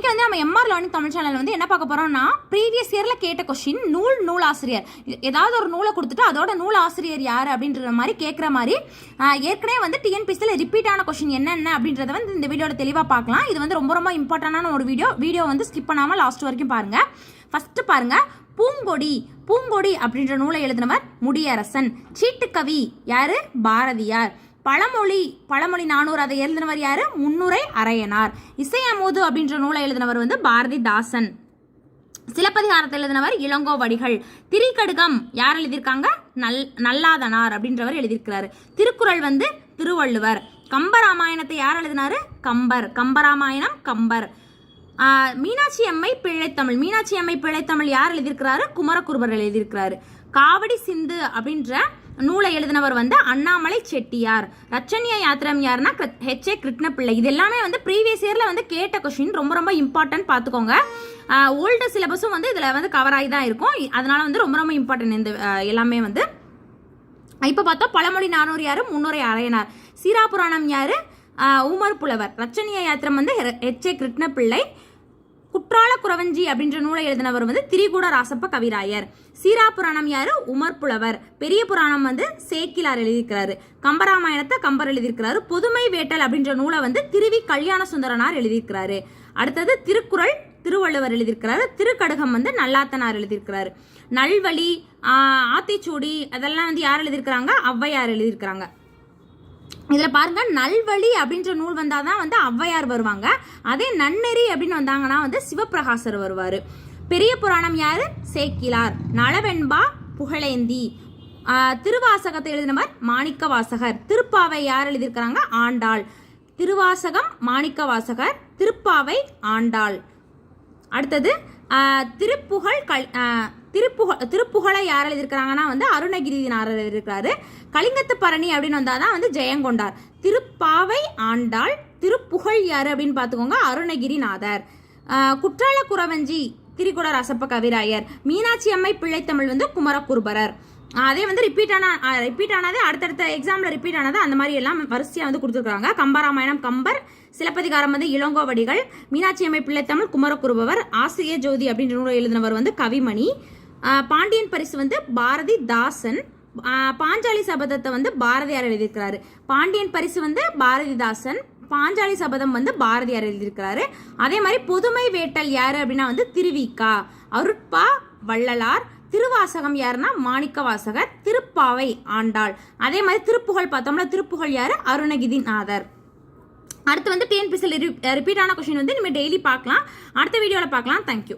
இன்னைக்கு வந்து நம்ம எம்ஆர் லேர்னிங் தமிழ் சேனல் வந்து என்ன பார்க்க போறோம்னா ப்ரீவியஸ் இயர்ல கேட்ட கொஸ்டின் நூலாசிரியர் ஏதாவது ஒரு நூலை கொடுத்துட்டு அதோட நூலாசிரியர் யாரு அப்படின்ற மாதிரி கேட்குற மாதிரி ஏற்கனவே வந்து டிஎன்பிஎஸ்சியில் ரிப்பீட் ஆன கொஸ்டின் என்னென்ன அப்படின்றத வந்து இந்த வீடியோவில் தெளிவாக பார்க்கலாம். இது வந்து ரொம்ப ரொம்ப இம்பார்ட்டண்டான ஒரு வீடியோ வந்து ஸ்கிப் பண்ணாமல் லாஸ்ட் வரைக்கும் பாருங்க. ஃபர்ஸ்ட் பாருங்க, பூங்கொடி அப்படின்ற நூலை எழுதினவர் முடியரசன். சீட்டுக்கவி யாரு? பாரதியார். பழமொழி 400 அதை எழுதினவர் யாரு? முன்னுரை அரையனார். இசையமுது அப்படின்ற நூலை எழுதினவர் வந்து பாரதிதாசன். சிலப்பதிகாரத்தை எழுதினவர் இளங்கோவடிகள். திரிகடுகம் யார் எழுதியிருக்காங்க? நல்லாதனார் அப்படின்றவர் எழுதியிருக்கிறாரு. திருக்குறள் வந்து திருவள்ளுவர். கம்பராமாயணத்தை யார் எழுதினாரு? கம்பராமாயணம் கம்பர். மீனாட்சி அம்மை பிழைத்தமிழ் யார் எழுதியிருக்கிறாரு? குமரகுருபர் எழுதியிருக்கிறாரு. காவடி சிந்து அப்படின்ற நூலை எழுதினவர் வந்து அண்ணாமலை செட்டியார். ரச்சனிய யாத்திரம் யாருன்னா ஹெச்ஏ கிருஷ்ணபிள்ளை. இது எல்லாமே வந்து ப்ரீவியஸ் இயர்ல வந்து கேட்ட கொஸ்டின், ரொம்ப ரொம்ப இம்பார்ட்டன்ட் பார்த்துக்கோங்க. ஓல்டு சிலபஸும் வந்து இதுல வந்து கவர் ஆகி தான் இருக்கும். அதனால வந்து ரொம்ப ரொம்ப இம்பார்ட்டன்ட் இந்த எல்லாமே வந்து. இப்ப பார்த்தோம் பழமொழி 400 யாரு? முன்னுரை அரையனார். சீராபுராணம் யாரு? உமர் புலவர். ரச்சனிய யாத்திரம் வந்து ஹெச்ஏ கிருஷ்ணபிள்ளை. குற்றால குறவஞ்சி அப்படின்ற நூலை எழுதினவர் வந்து திரிகூட ராசப்ப கவிராயர். சீராபுராணம் யாரு? உமர் புலவர். பெரிய புராணம் வந்து சேக்கிலார் எழுதியிருக்கிறாரு. கம்பராமாயணத்தை கம்பர் எழுதியிருக்கிறாரு. பொதுமை வேட்டல் அப்படின்ற நூலை வந்து திருவி கல்யாண சுந்தரனார் எழுதியிருக்கிறாரு. அடுத்தது திருக்குறள் திருவள்ளுவர் எழுதியிருக்கிறாரு. திருக்கடுகம் வந்து நல்லாத்தனார் எழுதியிருக்கிறாரு. நல்வழி, ஆத்திச்சூடி அதெல்லாம் வந்து யார் எழுதியிருக்கிறாங்க? ஔவையார் எழுதியிருக்கிறாங்க. இதுல பாருங்க, நல்வழி அப்படின்ற நூல் வந்தாதான் வந்து ஔவையார் வருவாங்க. அதே நன்னெறி அப்படின்னு வந்தாங்கன்னா வந்து சிவபிரகாசர் வருவாரு. பெரிய புராணம் யாரு? சேக்கிலார். நளவெண்பா புகழேந்தி. திருவாசகத்தை எழுதினவர் மாணிக்க வாசகர். திருப்பாவை யார் எழுதியிருக்கிறாங்க? ஆண்டாள். திருவாசகம் மாணிக்க வாசகர். திருப்பாவை ஆண்டாள். அடுத்தது திருப்புகழை யார் எழுதியிருக்கிறாங்கன்னா வந்து அருணகிரிநாதர் எழுதியிருக்கிறாரு. கலிங்கத்து பரணி அப்படின்னு வந்தாதான் வந்து ஜெயங்கொண்டார். திருப்பாவை ஆண்டாள். திருப்புகழ் யாரு அப்படின்னு பார்த்துக்கோங்க, அருணகிரிநாதர். குற்றால குறவஞ்சி திரிகுட ராசப்ப கவிராயர். மீனாட்சி அம்மை பிழைத்தமிழ் வந்து குமரகுருபரர். அதே வந்து ரிப்பீட் ஆனது அடுத்தடுத்த எக்ஸாம்ல ரிப்பீட் ஆனது அந்த மாதிரி எல்லாம் வரிசையா வந்து கொடுத்துருக்காங்க. கம்பராமாயணம் கம்பர். சிலப்பதிகாரம் வந்து இளங்கோவடிகள். மீனாட்சி அம்மை பிள்ளைத்தமிழ் குமரகுருபவர். ஆசிரிய ஜோதி அப்படின்ற நூலை எழுதினவர் வந்து கவிமணி. பாண்டியன் பரிசு வந்து பாரதிதாசன். பாஞ்சாலி சபதத்தை வந்து பாரதியார் எழுதியிருக்கிறாரு. பாண்டியன் பரிசு வந்து பாரதிதாசன். பாஞ்சாலி சபதம் வந்து பாரதியார் எழுதியிருக்கிறாரு. அதே மாதிரி பொதுமை வேட்டல் யாரு அப்படின்னா வந்து திருவிக்கா. அருட்பா வள்ளலார். திருவாசகம் யாருன்னா மாணிக்க வாசகர். திருப்பாவை ஆண்டாள். அதே மாதிரி திருப்புகழ் பார்த்தோம்னா திருப்புகழ் யாரு? அருணகிரிநாதர். அடுத்து வந்து டிஎன்பிஎஸ்சியில் ரிப்பீட் ஆன கொஸ்டின் வந்து நம்ம டெய்லி பார்க்கலாம். அடுத்த வீடியோவில் பார்க்கலாம். தேங்க்யூ.